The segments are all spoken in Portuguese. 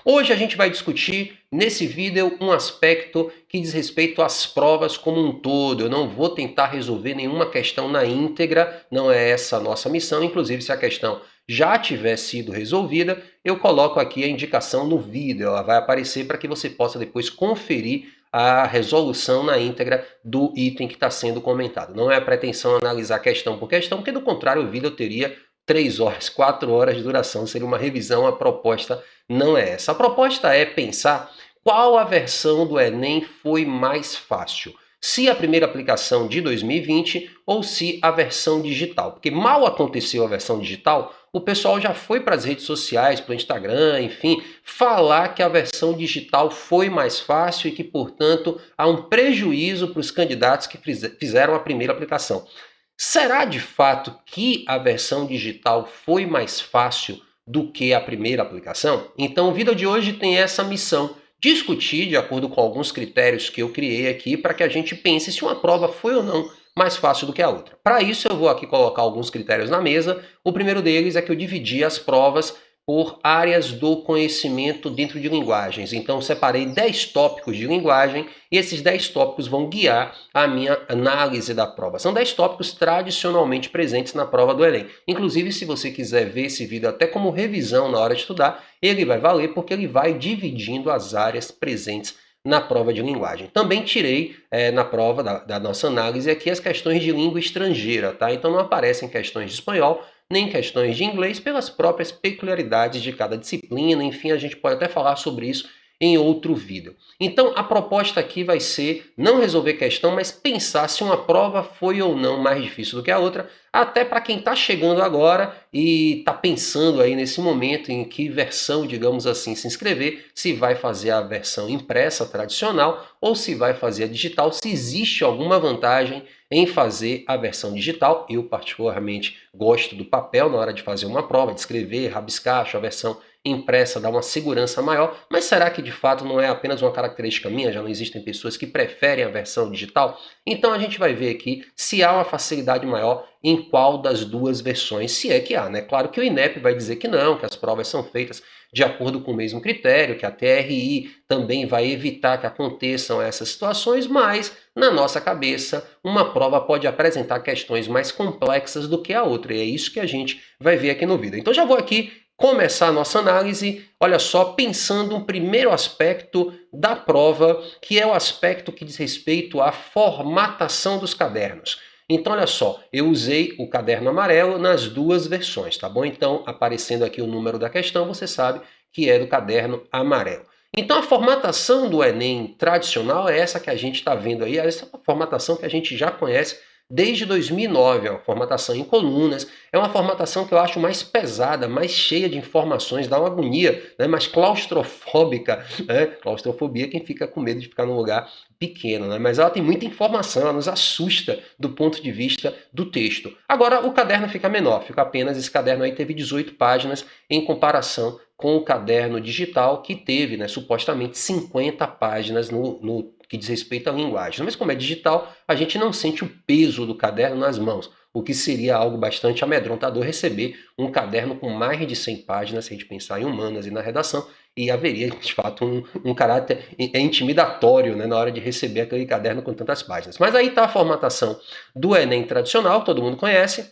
Hoje a gente vai discutir nesse vídeo um aspecto que diz respeito às provas como um todo. Eu não vou tentar resolver nenhuma questão na íntegra, não é essa a nossa missão. Inclusive, se a questão já tiver sido resolvida, eu coloco aqui a indicação no vídeo, ela vai aparecer para que você possa depois conferir a resolução na íntegra do item que está sendo comentado. Não é a pretensão analisar questão por questão, porque do contrário o vídeo teria 3 horas, 4 horas de duração, seria uma revisão, a proposta não é essa. A proposta é pensar qual a versão do Enem foi mais fácil. Se a primeira aplicação de 2020 ou se a versão digital. Porque mal aconteceu a versão digital, o pessoal já foi para as redes sociais, para o Instagram, enfim, falar que a versão digital foi mais fácil e que, portanto, há um prejuízo para os candidatos que fizeram a primeira aplicação. Será de fato que a versão digital foi mais fácil do que a primeira aplicação? Então o vídeo de hoje tem essa missão, discutir de acordo com alguns critérios que eu criei aqui para que a gente pense se uma prova foi ou não mais fácil do que a outra. Para isso eu vou aqui colocar alguns critérios na mesa. O primeiro deles é que eu dividi as provas por áreas do conhecimento dentro de linguagens. Então separei 10 tópicos de linguagem e esses 10 tópicos vão guiar a minha análise da prova. São 10 tópicos tradicionalmente presentes na prova do Enem. Inclusive, se você quiser ver esse vídeo até como revisão na hora de estudar, ele vai valer porque ele vai dividindo as áreas presentes na prova de linguagem. Também tirei na prova da nossa análise aqui as questões de língua estrangeira, tá? Então não aparecem questões de espanhol, nem questões de inglês, pelas próprias peculiaridades de cada disciplina. Enfim, a gente pode até falar sobre isso em outro vídeo. Então a proposta aqui vai ser não resolver questão, mas pensar se uma prova foi ou não mais difícil do que a outra, até para quem está chegando agora e está pensando aí nesse momento em que versão, digamos assim, se inscrever, se vai fazer a versão impressa tradicional ou se vai fazer a digital, se existe alguma vantagem em fazer a versão digital. Eu particularmente gosto do papel na hora de fazer uma prova, de escrever, rabiscar, acho a versão impressa dá uma segurança maior, mas será que de fato não é apenas uma característica minha? Já não existem pessoas que preferem a versão digital? Então a gente vai ver aqui se há uma facilidade maior em qual das duas versões, se é que há, né? Claro que o INEP vai dizer que não, que as provas são feitas de acordo com o mesmo critério, que a TRI também vai evitar que aconteçam essas situações, mas na nossa cabeça uma prova pode apresentar questões mais complexas do que a outra, e é isso que a gente vai ver aqui no vídeo. Então já vou aqui começar a nossa análise, olha só, pensando um primeiro aspecto da prova, que é o aspecto que diz respeito à formatação dos cadernos. Então, olha só, eu usei o caderno amarelo nas duas versões, tá bom? Então, aparecendo aqui o número da questão, você sabe que é do caderno amarelo. Então, a formatação do Enem tradicional é essa que a gente está vendo aí, essa formatação que a gente já conhece desde 2009, é uma formatação em colunas, é uma formatação que eu acho mais pesada, mais cheia de informações, dá uma agonia, né? Mais claustrofóbica, né? Claustrofobia é quem fica com medo de ficar num lugar pequeno, né? Mas ela tem muita informação, ela nos assusta do ponto de vista do texto. Agora o caderno fica menor, fica apenas, esse caderno aí teve 18 páginas em comparação com o caderno digital que teve, né, supostamente 50 páginas no que diz respeito à linguagem. Mas como é digital, a gente não sente o peso do caderno nas mãos, o que seria algo bastante amedrontador receber um caderno com mais de 100 páginas, se a gente pensar em humanas e na redação, e haveria, de fato, um caráter intimidatório, né, na hora de receber aquele caderno com tantas páginas. Mas aí está a formatação do Enem tradicional, todo mundo conhece,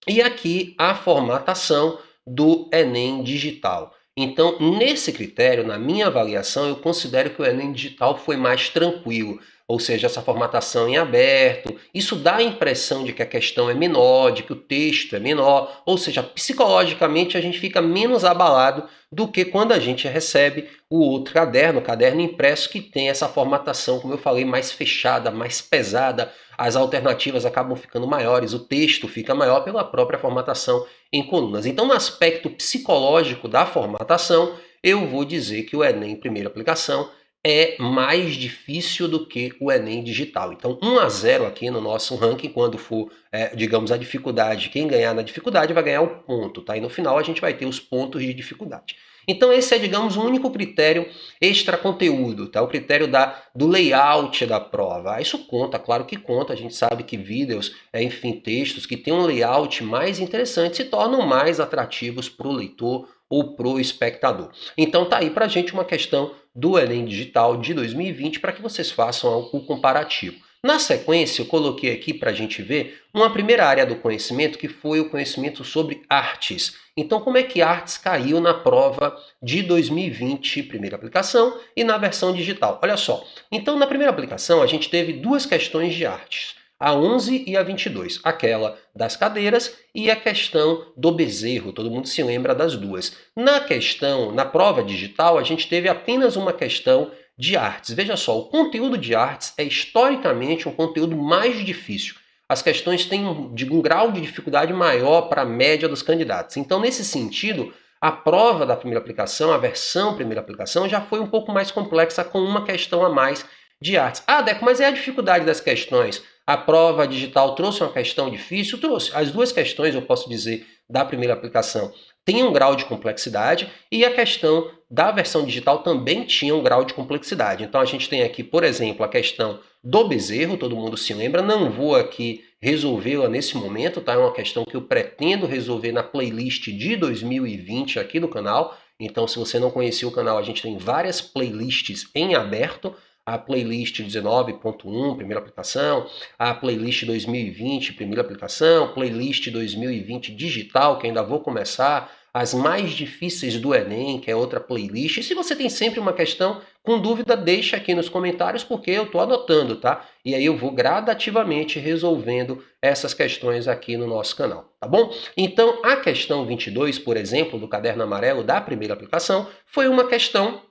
e aqui a formatação do Enem digital. Então, nesse critério, na minha avaliação, eu considero que o Enem digital foi mais tranquilo, ou seja, essa formatação em aberto, isso dá a impressão de que a questão é menor, de que o texto é menor, ou seja, psicologicamente a gente fica menos abalado do que quando a gente recebe o outro caderno, o caderno impresso, que tem essa formatação, como eu falei, mais fechada, mais pesada, as alternativas acabam ficando maiores, o texto fica maior pela própria formatação em colunas. Então, no aspecto psicológico da formatação, eu vou dizer que o Enem primeira aplicação é mais difícil do que o Enem digital. Então, 1-0 aqui no nosso ranking, quando for, digamos, a dificuldade, quem ganhar na dificuldade vai ganhar o ponto, tá? E no final a gente vai ter os pontos de dificuldade. Então esse é, digamos, o único critério extra conteúdo, tá? O critério do layout da prova. Isso conta, claro que conta, a gente sabe que vídeos, enfim, textos que têm um layout mais interessante se tornam mais atrativos para o leitor ou pro espectador. Então tá aí pra gente uma questão do Enem Digital de 2020 para que vocês façam o comparativo. Na sequência, eu coloquei aqui para a gente ver uma primeira área do conhecimento que foi o conhecimento sobre artes. Então, como é que artes caiu na prova de 2020, primeira aplicação, e na versão digital? Olha só. Então, na primeira aplicação, a gente teve duas questões de artes. A 11 e a 22, aquela das cadeiras e a questão do bezerro, todo mundo se lembra das duas. Na prova digital, a gente teve apenas uma questão de artes. Veja só, o conteúdo de artes é historicamente um conteúdo mais difícil. As questões têm um grau de dificuldade maior para a média dos candidatos. Então, nesse sentido, a prova da primeira aplicação, a versão primeira aplicação, já foi um pouco mais complexa com uma questão a mais de artes. Ah, Deco, mas é a dificuldade das questões. A prova digital trouxe uma questão difícil? Trouxe. As duas questões, eu posso dizer, da primeira aplicação tem um grau de complexidade e a questão da versão digital também tinha um grau de complexidade. Então a gente tem aqui, por exemplo, a questão do bezerro, todo mundo se lembra, não vou aqui resolvê-la nesse momento, tá? É uma questão que eu pretendo resolver na playlist de 2020 aqui do canal. Então, se você não conhecia o canal, a gente tem várias playlists em aberto. A playlist 19.1, primeira aplicação, a playlist 2020, primeira aplicação, playlist 2020 digital, que ainda vou começar, as mais difíceis do Enem, que é outra playlist. E se você tem sempre uma questão com dúvida, deixa aqui nos comentários, porque eu estou anotando, tá? E aí eu vou gradativamente resolvendo essas questões aqui no nosso canal, tá bom? Então, a questão 22, por exemplo, do caderno amarelo da primeira aplicação, foi uma questão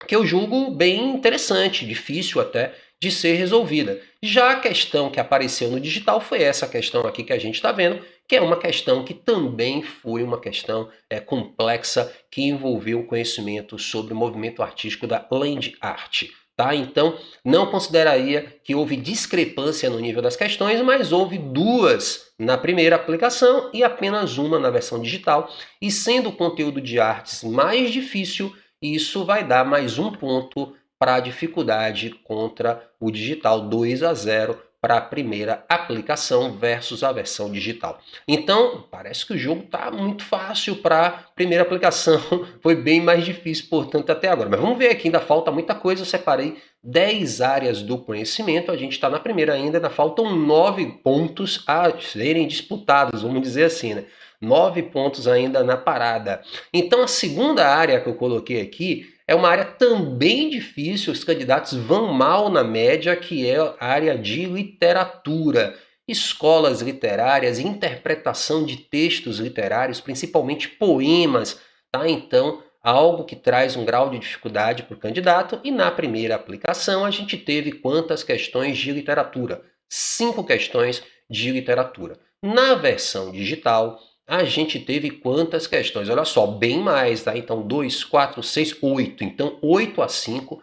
que eu julgo bem interessante, difícil até de ser resolvida. Já a questão que apareceu no digital foi essa questão aqui que a gente está vendo, que é uma questão que também foi uma questão complexa, que envolveu o conhecimento sobre o movimento artístico da land art. Tá? Então, não consideraria que houve discrepância no nível das questões, mas houve duas na primeira aplicação e apenas uma na versão digital. E sendo o conteúdo de artes mais difícil, isso vai dar mais um ponto para a dificuldade contra o digital, 2-0 para a primeira aplicação versus a versão digital. Então, parece que o jogo está muito fácil para a primeira aplicação, foi bem mais difícil, portanto, até agora. Mas vamos ver aqui, ainda falta muita coisa, eu separei 10 áreas do conhecimento, a gente está na primeira ainda faltam 9 pontos a serem disputados, vamos dizer assim, né? 9 pontos ainda na parada. Então, a segunda área que eu coloquei aqui é uma área também difícil, os candidatos vão mal na média, que é a área de literatura. Escolas literárias, interpretação de textos literários, principalmente poemas, tá? Então, algo que traz um grau de dificuldade para o candidato. E na primeira aplicação, a gente teve quantas questões de literatura? 5 questões de literatura. Na versão digital, a gente teve quantas questões? Olha só, bem mais, tá? Então, 2, 4, 6, 8. Então, 8-5,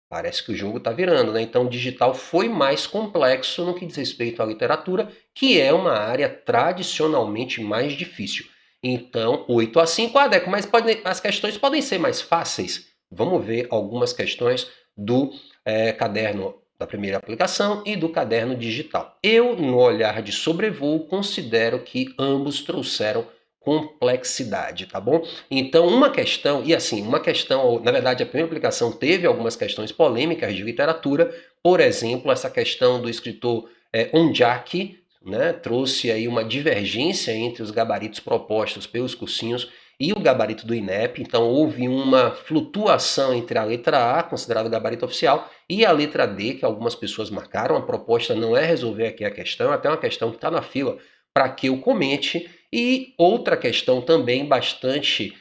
parece que o jogo tá virando, né? Então, o digital foi mais complexo no que diz respeito à literatura, que é uma área tradicionalmente mais difícil. Então, 8-5, Deco, mas as questões podem ser mais fáceis. Vamos ver algumas questões do caderno da primeira aplicação e do caderno digital. Eu, no olhar de sobrevoo, considero que ambos trouxeram complexidade, tá bom? Então, uma questão, e assim, uma questão, na verdade, a primeira aplicação teve algumas questões polêmicas de literatura, por exemplo, essa questão do escritor Ondiaki, né, trouxe aí uma divergência entre os gabaritos propostos pelos cursinhos e o gabarito do INEP, então houve uma flutuação entre a letra A, considerada o gabarito oficial, e a letra D, que algumas pessoas marcaram. A proposta não é resolver aqui a questão, é até uma questão que está na fila para que eu comente. E outra questão também bastante,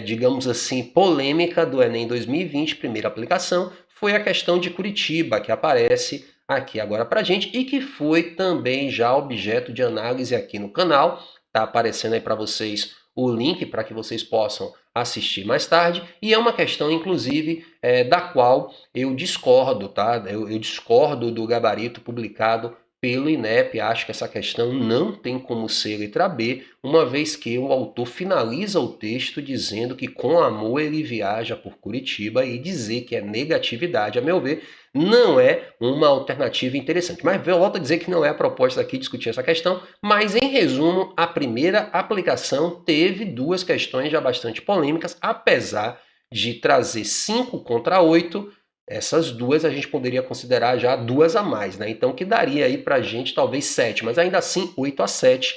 digamos assim, polêmica do Enem 2020, primeira aplicação, foi a questão de Curitiba, que aparece aqui agora para a gente e que foi também já objeto de análise aqui no canal. Está aparecendo aí para vocês o link para que vocês possam assistir mais tarde, e é uma questão, inclusive, da qual eu discordo, tá? Eu discordo do gabarito publicado pelo INEP. Acho que essa questão não tem como ser letra B, uma vez que o autor finaliza o texto dizendo que com amor ele viaja por Curitiba, e dizer que é negatividade, a meu ver, não é uma alternativa interessante. Mas eu volto a dizer que não é a proposta aqui discutir essa questão, mas em resumo, a primeira aplicação teve duas questões já bastante polêmicas, apesar de trazer 5 contra 8, essas duas a gente poderia considerar já duas a mais, né? Então que daria aí pra gente talvez 7, mas ainda assim 8 a 7,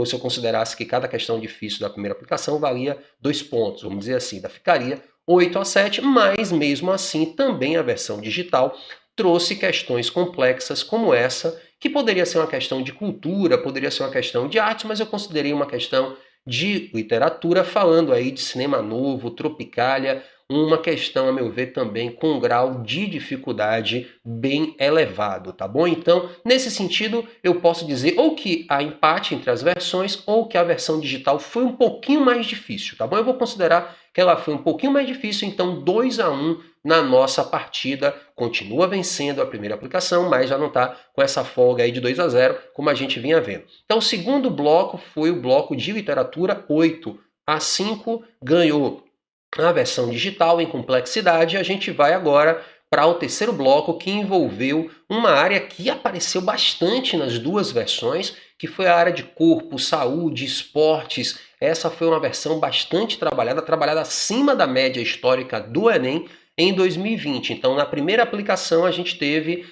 se eu considerasse que cada questão difícil da primeira aplicação valia 2 pontos, vamos dizer assim, ainda ficaria 8 a 7, mas mesmo assim também a versão digital trouxe questões complexas como essa, que poderia ser uma questão de cultura, poderia ser uma questão de arte, mas eu considerei uma questão de literatura, falando aí de cinema novo, Tropicália, uma questão, a meu ver, também com um grau de dificuldade bem elevado, tá bom? Então, nesse sentido, eu posso dizer ou que há empate entre as versões ou que a versão digital foi um pouquinho mais difícil, tá bom? Eu vou considerar que ela foi um pouquinho mais difícil, então 2 a 1 na nossa partida, continua vencendo a primeira aplicação, mas já não está com essa folga aí de 2 a 0, como a gente vinha vendo. Então, o segundo bloco foi o bloco de literatura, 8 a 5, ganhou a versão digital em complexidade. A gente vai agora para o terceiro bloco, que envolveu uma área que apareceu bastante nas duas versões, que foi a área de corpo, saúde, esportes. Essa foi uma versão bastante trabalhada acima da média histórica do Enem em 2020. Então, na primeira aplicação, a gente teve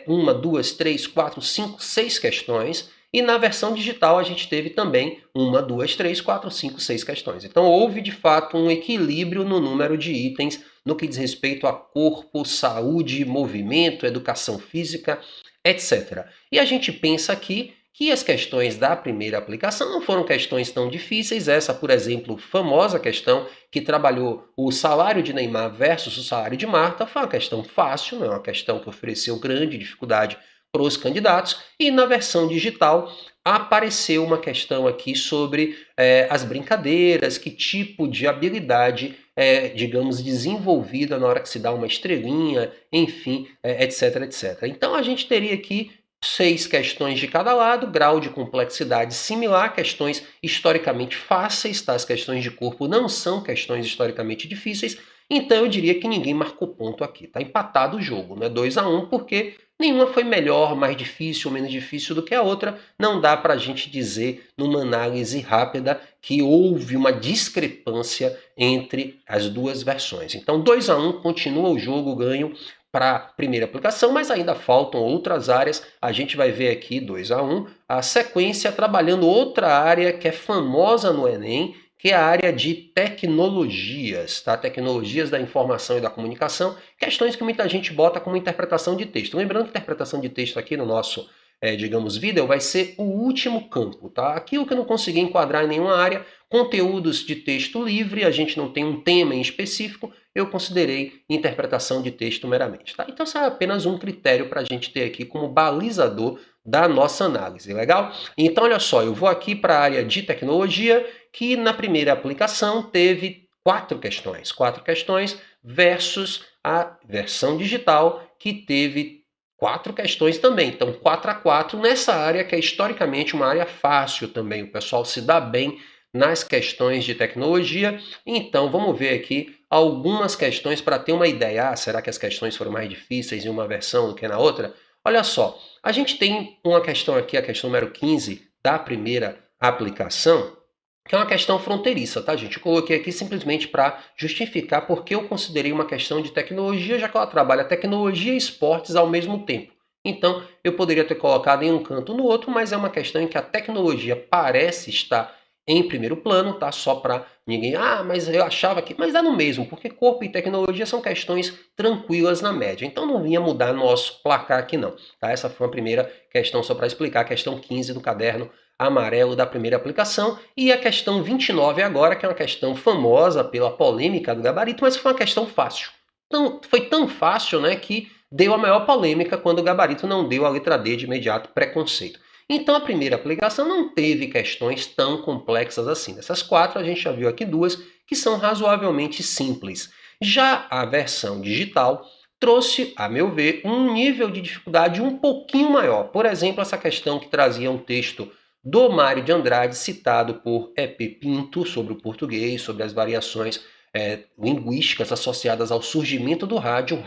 1, 2, 3, 4, 5, 6 questões. E na versão digital a gente teve também 1, 2, 3, 4, 5, 6 questões. Então houve de fato um equilíbrio no número de itens no que diz respeito a corpo, saúde, movimento, educação física, etc. E a gente pensa aqui que as questões da primeira aplicação não foram questões tão difíceis. Essa, por exemplo, famosa questão que trabalhou o salário de Neymar versus o salário de Marta, foi uma questão fácil, não é uma questão que ofereceu grande dificuldade para os candidatos. E na versão digital apareceu uma questão aqui sobre as brincadeiras, que tipo de habilidade digamos, desenvolvida na hora que se dá uma estrelinha, enfim, etc, etc. Então a gente teria aqui 6 questões de cada lado, grau de complexidade similar, questões historicamente fáceis, tá? As questões de corpo não são questões historicamente difíceis, então eu diria que ninguém marcou ponto aqui, tá empatado o jogo, né? 2 a 1, porque nenhuma foi melhor, mais difícil ou menos difícil do que a outra. Não dá para a gente dizer, numa análise rápida, que houve uma discrepância entre as duas versões. Então 2 a 1 continua o jogo, ganho para a primeira aplicação, mas ainda faltam outras áreas. A gente vai ver aqui 2 a 1 a sequência trabalhando outra área que é famosa no Enem, que é a área de tecnologias, tá? Tecnologias da informação e da comunicação, questões que muita gente bota como interpretação de texto. Lembrando que interpretação de texto aqui no nosso, digamos, vídeo vai ser o último campo, tá? Aquilo que eu não consegui enquadrar em nenhuma área, conteúdos de texto livre, a gente não tem um tema em específico, eu considerei interpretação de texto meramente, tá? Então isso é apenas um critério para a gente ter aqui como balizador da nossa análise, legal? Então olha só, eu vou aqui para a área de tecnologia, que na primeira aplicação teve 4 questões versus a versão digital, que teve 4 questões também. Então 4 a 4 nessa área, que é historicamente uma área fácil também, o pessoal se dá bem nas questões de tecnologia. Então vamos ver aqui algumas questões para ter uma ideia. Será que as questões foram mais difíceis em uma versão do que na outra? Olha só, a gente tem uma questão aqui, a questão número 15 da primeira aplicação, que é uma questão fronteiriça, tá, gente? Eu coloquei aqui simplesmente para justificar porque eu considerei uma questão de tecnologia, já que ela trabalha tecnologia e esportes ao mesmo tempo. Então, eu poderia ter colocado em um canto ou no outro, mas é uma questão em que a tecnologia parece estar em primeiro plano, tá? Só para ninguém, mas eu achava que... Mas dá no mesmo, porque corpo e tecnologia são questões tranquilas na média. Então, não vinha mudar nosso placar aqui, não. Tá? Essa foi a primeira questão, só para explicar, a questão 15 do caderno amarelo da primeira aplicação, e a questão 29 agora, que é uma questão famosa pela polêmica do gabarito, mas foi uma questão fácil. Então, foi tão fácil, né, que deu a maior polêmica quando o gabarito não deu a letra D de imediato, preconceito. Então a primeira aplicação não teve questões tão complexas assim. Dessas 4, a gente já viu aqui 2 que são razoavelmente simples. Já a versão digital trouxe, a meu ver, um nível de dificuldade um pouquinho maior. Por exemplo, essa questão que trazia um texto do Mário de Andrade, citado por E.P. Pinto, sobre o português, sobre as variações linguísticas associadas ao surgimento do rádio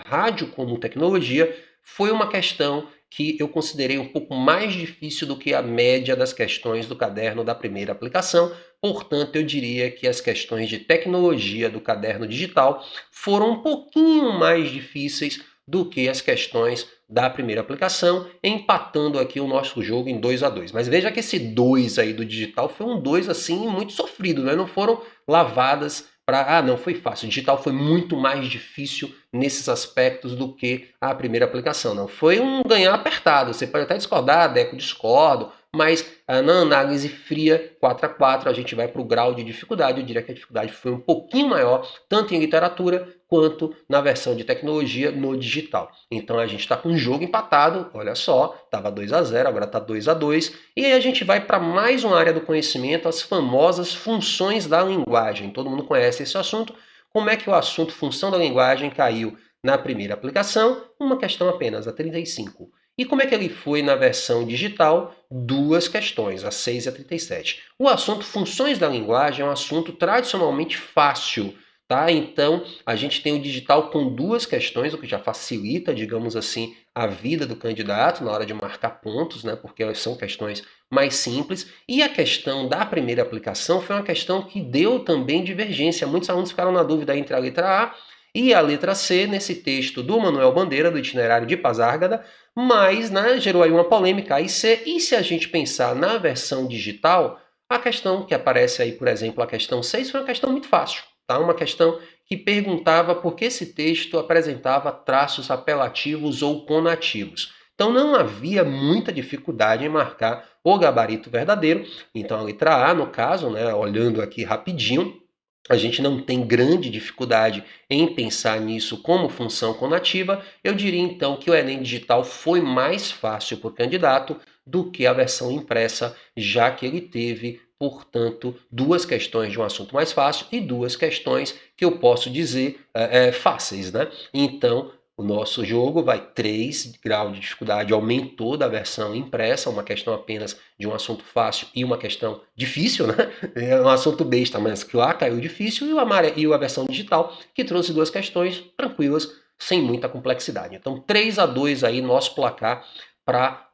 como tecnologia, foi uma questão que eu considerei um pouco mais difícil do que a média das questões do caderno da primeira aplicação. Portanto, eu diria que as questões de tecnologia do caderno digital foram um pouquinho mais difíceis do que as questões da primeira aplicação, empatando aqui o nosso jogo em 2-2. Mas veja que esse 2 aí do digital foi um 2 assim muito sofrido, né? Não foram lavadas para, não foi fácil. O digital foi muito mais difícil nesses aspectos do que a primeira aplicação. Não foi um ganhar apertado. Você pode até discordar, Deco, discordo, mas na análise fria, 4-4, a gente vai para o grau de dificuldade. Eu diria que a dificuldade foi um pouquinho maior, tanto em literatura quanto na versão de tecnologia no digital. Então a gente está com um jogo empatado, olha só, estava 2-0, agora está 2-2. E aí a gente vai para mais uma área do conhecimento, as famosas funções da linguagem. Todo mundo conhece esse assunto. Como é que o assunto função da linguagem caiu na primeira aplicação? Uma questão apenas, a 35. E como é que ele foi na versão digital? Duas questões, a 6 e a 37. O assunto funções da linguagem é um assunto tradicionalmente fácil, tá? Então, a gente tem o digital com duas questões, o que já facilita, digamos assim, a vida do candidato na hora de marcar pontos, né? Porque são questões mais simples. E a questão da primeira aplicação foi uma questão que deu também divergência. Muitos alunos ficaram na dúvida entre a letra A e a letra C nesse texto do Manuel Bandeira, do itinerário de Pasárgada, mas né, gerou aí uma polêmica A e C. E se a gente pensar na versão digital, a questão que aparece aí, por exemplo, a questão 6 foi uma questão muito fácil, tá? Uma questão que perguntava por que esse texto apresentava traços apelativos ou conativos. Então não havia muita dificuldade em marcar o gabarito verdadeiro. Então a letra A, no caso, né, olhando aqui rapidinho, a gente não tem grande dificuldade em pensar nisso como função conativa. Eu diria então que o Enem Digital foi mais fácil para o candidato do que a versão impressa, já que ele teve, portanto, duas questões de um assunto mais fácil e duas questões que eu posso dizer fáceis, né? Então, o nosso jogo vai 3 graus de dificuldade, aumentou da versão impressa, uma questão apenas de um assunto fácil e uma questão difícil, né? É um assunto besta, mas que lá caiu difícil, e a versão digital, que trouxe duas questões tranquilas, sem muita complexidade. Então, 3-2 aí, nosso placar para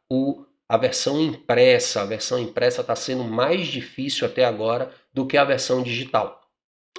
a versão impressa. A versão impressa está sendo mais difícil até agora do que a versão digital.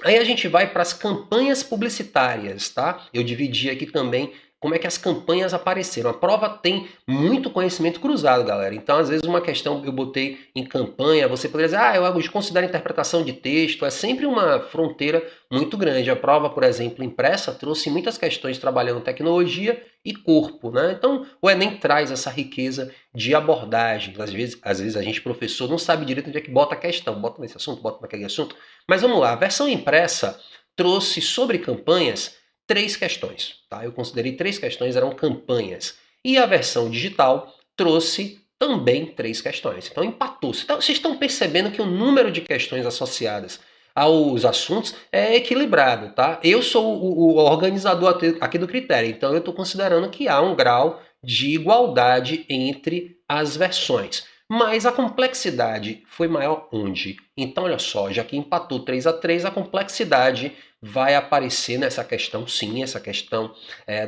Aí a gente vai para as campanhas publicitárias, tá? Eu dividi aqui também como é que as campanhas apareceram. A prova tem muito conhecimento cruzado, galera. Então, às vezes, uma questão eu botei em campanha, você poderia dizer, eu considero interpretação de texto. É sempre uma fronteira muito grande. A prova, por exemplo, impressa, trouxe muitas questões trabalhando tecnologia e corpo, né? Então, o Enem traz essa riqueza de abordagem. Às vezes a gente, professor, não sabe direito onde é que bota a questão. Bota nesse assunto, bota naquele assunto. Mas vamos lá, a versão impressa trouxe sobre campanhas 3 questões, tá? Eu considerei 3 questões, eram campanhas. E a versão digital trouxe também 3 questões. Então empatou. Então, vocês estão percebendo que o número de questões associadas aos assuntos é equilibrado, tá? Eu sou o organizador aqui do critério, então eu estou considerando que há um grau de igualdade entre as versões. Mas a complexidade foi maior onde? Então, olha só, já que empatou 3-3, a complexidade vai aparecer nessa questão, sim. Essa questão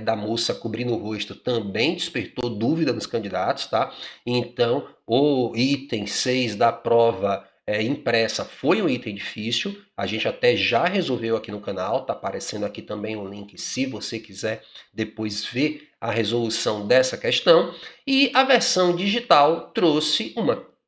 da moça cobrindo o rosto também despertou dúvida nos candidatos, tá? Então, o item 6 da prova impressa foi um item difícil. A gente até já resolveu aqui no canal, tá aparecendo aqui também o link se você quiser depois ver a resolução dessa questão. E a versão digital trouxe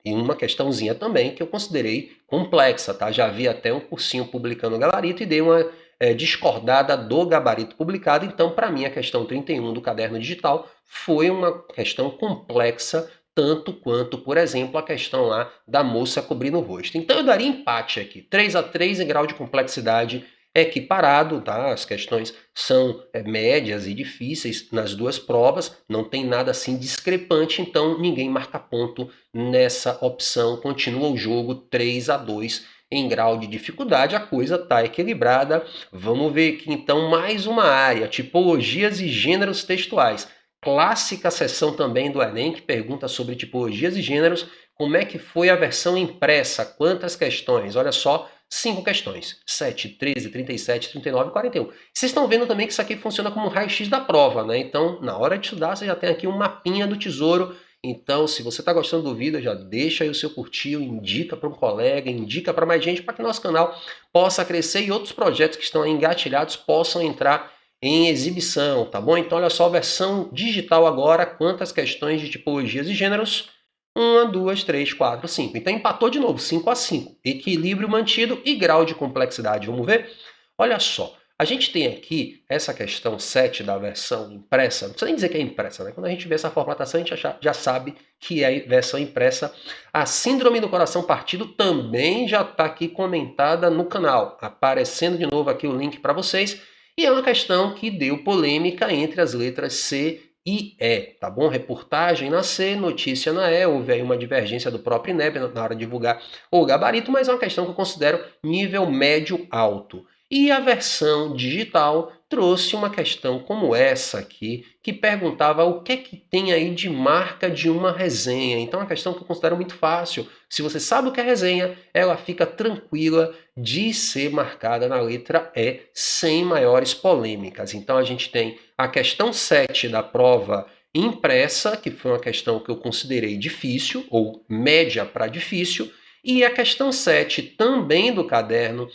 uma questãozinha também que eu considerei complexa, tá? Já vi até um cursinho publicando o gabarito e dei uma discordada do gabarito publicado. Então, para mim, a questão 31 do caderno digital foi uma questão complexa, tanto quanto, por exemplo, a questão lá da moça cobrindo o rosto. Então, eu daria empate aqui, 3-3 em grau de complexidade equiparado, tá? As questões são médias e difíceis nas duas provas, não tem nada assim discrepante, então ninguém marca ponto nessa opção. Continua o jogo 3-2 em grau de dificuldade, a coisa está equilibrada. Vamos ver aqui então mais uma área, tipologias e gêneros textuais. Clássica seção também do Enem, que pergunta sobre tipologias e gêneros. Como é que foi a versão impressa? Quantas questões? Olha só, 5 questões. 7, 13, 37, 39 e 41. Vocês estão vendo também que isso aqui funciona como um raio-x da prova, né? Então, na hora de estudar, você já tem aqui um mapinha do tesouro. Então, se você está gostando do vídeo, já deixa aí o seu curtir, indica para um colega, indica para mais gente, para que nosso canal possa crescer e outros projetos que estão aí engatilhados possam entrar em exibição, tá bom? Então, olha só, a versão digital agora, quantas questões de tipologias e gêneros? 1, 2, 3, 4, 5. Então, empatou de novo, 5 a 5. Equilíbrio mantido e grau de complexidade. Vamos ver? Olha só. A gente tem aqui essa questão 7 da versão impressa, não precisa nem dizer que é impressa, né? Quando a gente vê essa formatação, a gente já sabe que é versão impressa. A síndrome do coração partido também já está aqui comentada no canal, aparecendo de novo aqui o link para vocês. E é uma questão que deu polêmica entre as letras C e E, tá bom? Reportagem na C, notícia na E, houve aí uma divergência do próprio INEB na hora de divulgar o gabarito, mas é uma questão que eu considero nível médio-alto. E a versão digital trouxe uma questão como essa aqui, que perguntava o que é que tem aí de marca de uma resenha. Então é uma questão que eu considero muito fácil. Se você sabe o que é resenha, ela fica tranquila de ser marcada na letra E, sem maiores polêmicas. Então a gente tem a questão 7 da prova impressa, que foi uma questão que eu considerei difícil, ou média para difícil, e a questão 7 também do caderno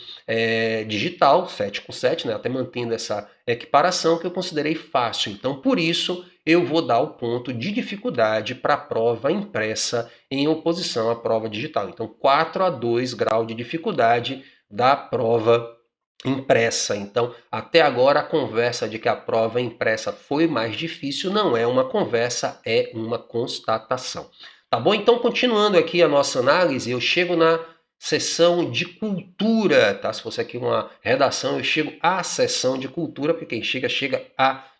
digital, 7 com 7, né, até mantendo essa equiparação, que eu considerei fácil. Então, por isso, eu vou dar o ponto de dificuldade para a prova impressa em oposição à prova digital. Então, 4 a 2 grau de dificuldade da prova impressa. Então, até agora, a conversa de que a prova impressa foi mais difícil não é uma conversa, é uma constatação. Tá bom? Então, continuando aqui a nossa análise, eu chego na seção de cultura, tá? Se fosse aqui uma redação, eu chego à seção de cultura, porque quem chega,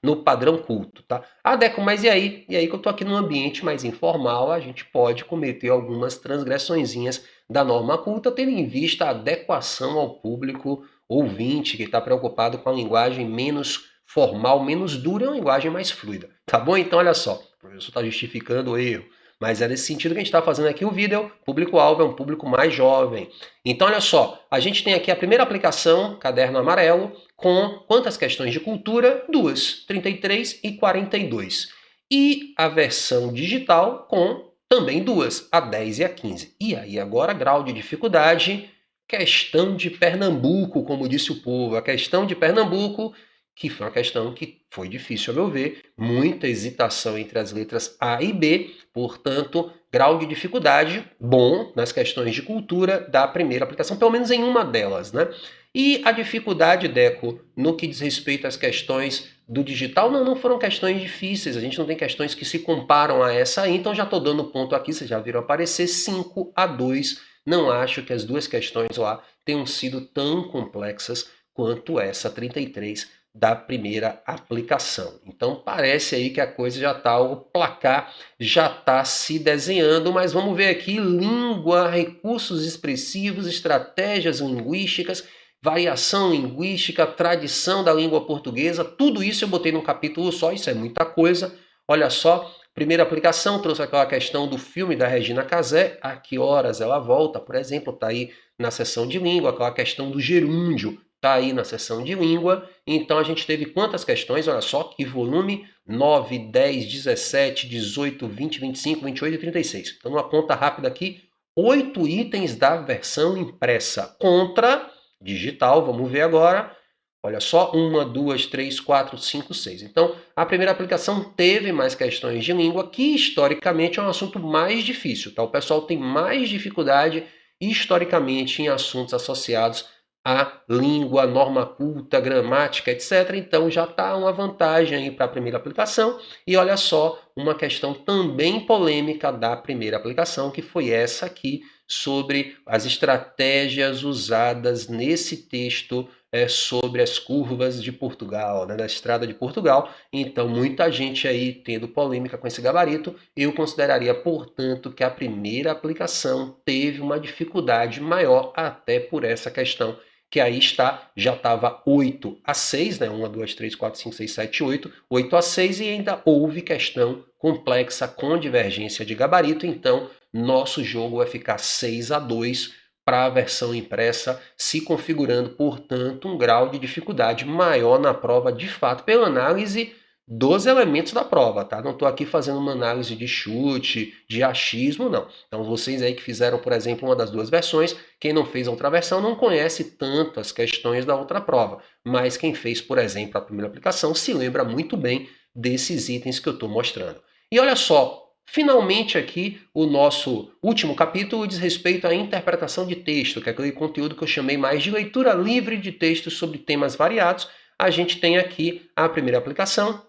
no padrão culto, tá? Ah, Deco, mas e aí? E aí que eu tô aqui num ambiente mais informal, a gente pode cometer algumas transgressõezinhas da norma culta, tendo em vista a adequação ao público ouvinte que está preocupado com a linguagem menos formal, menos dura, uma linguagem mais fluida. Tá bom? Então, olha só, o professor está justificando o erro. Mas é nesse sentido que a gente está fazendo aqui o vídeo. Público-alvo é um público mais jovem. Então, olha só, a gente tem aqui a primeira aplicação, caderno amarelo, com quantas questões de cultura? 2, 33 e 42. E a versão digital com também 2, a 10 e a 15. E aí, agora, grau de dificuldade, questão de Pernambuco, como disse o povo. A questão de Pernambuco, que foi uma questão que foi difícil, a meu ver, muita hesitação entre as letras A e B, portanto, grau de dificuldade bom nas questões de cultura da primeira aplicação, pelo menos em uma delas, né? E a dificuldade, Deco, no que diz respeito às questões do digital, não foram questões difíceis, a gente não tem questões que se comparam a essa aí, então já estou dando ponto aqui, vocês já viram aparecer, 5 a 2, não acho que as duas questões lá tenham sido tão complexas quanto essa 33 da primeira aplicação. Então parece aí que a coisa já está, o placar já está se desenhando, mas vamos ver aqui língua, recursos expressivos, estratégias linguísticas, variação linguística, tradição da língua portuguesa, tudo isso eu botei num capítulo só, isso é muita coisa. Olha só, primeira aplicação, trouxe aquela questão do filme da Regina Casé, a que horas ela volta, por exemplo, está aí na seção de língua, aquela questão do gerúndio, está aí na seção de língua. Então a gente teve quantas questões? Olha só que volume: 9, 10, 17, 18, 20, 25, 28 e 36. Então, uma conta rápida aqui: 8 itens da versão impressa contra digital. Vamos ver agora. Olha só, 1, 2, 3, 4, 5, 6. Então, a primeira aplicação teve mais questões de língua, que historicamente é um assunto mais difícil. Tá? O pessoal tem mais dificuldade historicamente em assuntos associados a língua, norma culta, gramática, etc. Então já está uma vantagem aí para a primeira aplicação. E olha só, uma questão também polêmica da primeira aplicação, que foi essa aqui, sobre as estratégias usadas nesse texto sobre as curvas de Portugal, né, da estrada de Portugal. Então, muita gente aí tendo polêmica com esse gabarito. Eu consideraria, portanto, que a primeira aplicação teve uma dificuldade maior, até por essa questão que aí está, já estava 8-6, né? 1, 2, 3, 4, 5, 6, 7, 8, 8-6, e ainda houve questão complexa com divergência de gabarito, então nosso jogo vai ficar 6-2 para a versão impressa, se configurando, portanto, um grau de dificuldade maior na prova, de fato, pela análise dos elementos da prova, tá? Não estou aqui fazendo uma análise de chute, de achismo, não. Então vocês aí que fizeram, por exemplo, uma das duas versões, quem não fez a outra versão não conhece tantas questões da outra prova, mas quem fez, por exemplo, a primeira aplicação se lembra muito bem desses itens que eu estou mostrando. E olha só, finalmente aqui o nosso último capítulo diz respeito à interpretação de texto, que é aquele conteúdo que eu chamei mais de leitura livre de textos sobre temas variados. A gente tem aqui a primeira aplicação,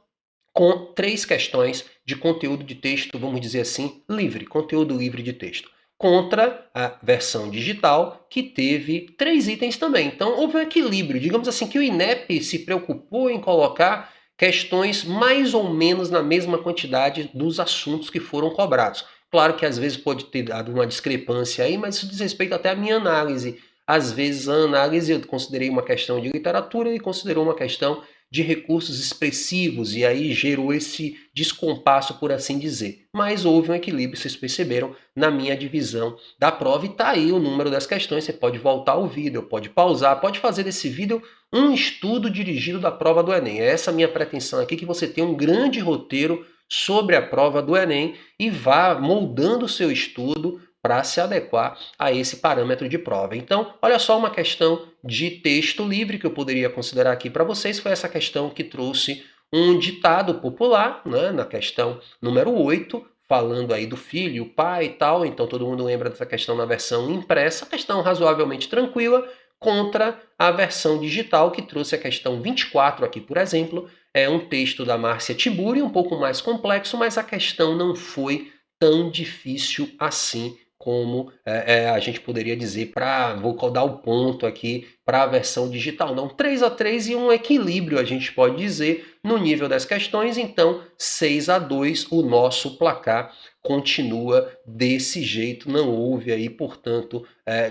com 3 questões de conteúdo de texto, vamos dizer assim, livre, conteúdo livre de texto, contra a versão digital, que teve 3 itens também. Então, houve um equilíbrio. Digamos assim que o INEP se preocupou em colocar questões mais ou menos na mesma quantidade dos assuntos que foram cobrados. Claro que às vezes pode ter dado uma discrepância aí, mas isso diz respeito até à minha análise. Às vezes a análise eu considerei uma questão de literatura e considerou uma questão de recursos expressivos, e aí gerou esse descompasso, por assim dizer. Mas houve um equilíbrio, vocês perceberam, na minha divisão da prova, e tá aí o número das questões. Você pode voltar ao vídeo, pode pausar, pode fazer desse vídeo um estudo dirigido da prova do Enem. Essa é a minha pretensão aqui, que você tenha um grande roteiro sobre a prova do Enem e vá moldando o seu estudo para se adequar a esse parâmetro de prova. Então, olha só, uma questão de texto livre que eu poderia considerar aqui para vocês foi essa questão que trouxe um ditado popular, né, na questão número 8, falando aí do filho, o pai e tal. Então todo mundo lembra dessa questão na versão impressa, questão razoavelmente tranquila, contra a versão digital, que trouxe a questão 24 aqui, por exemplo. É um texto da Márcia Tiburi, um pouco mais complexo, mas a questão não foi tão difícil assim como a gente poderia dizer, vou dar o ponto aqui para a versão digital. Não, 3-3 e um equilíbrio, a gente pode dizer, no nível das questões. Então 6-2, o nosso placar continua desse jeito, não houve aí, portanto,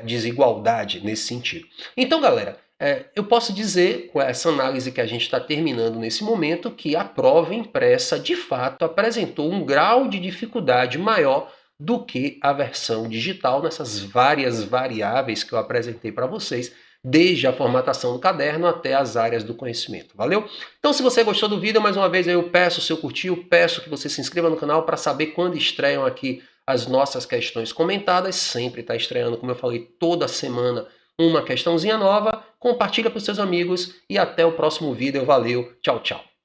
desigualdade nesse sentido. Então, galera, eu posso dizer, com essa análise que a gente está terminando nesse momento, que a prova impressa, de fato, apresentou um grau de dificuldade maior do que a versão digital, nessas várias variáveis que eu apresentei para vocês, desde a formatação do caderno até as áreas do conhecimento. Valeu? Então, se você gostou do vídeo, mais uma vez eu peço o seu curtir, eu peço que você se inscreva no canal para saber quando estreiam aqui as nossas questões comentadas. Sempre está estreando, como eu falei, toda semana uma questãozinha nova. Compartilha para os seus amigos e até o próximo vídeo. Valeu, tchau, tchau.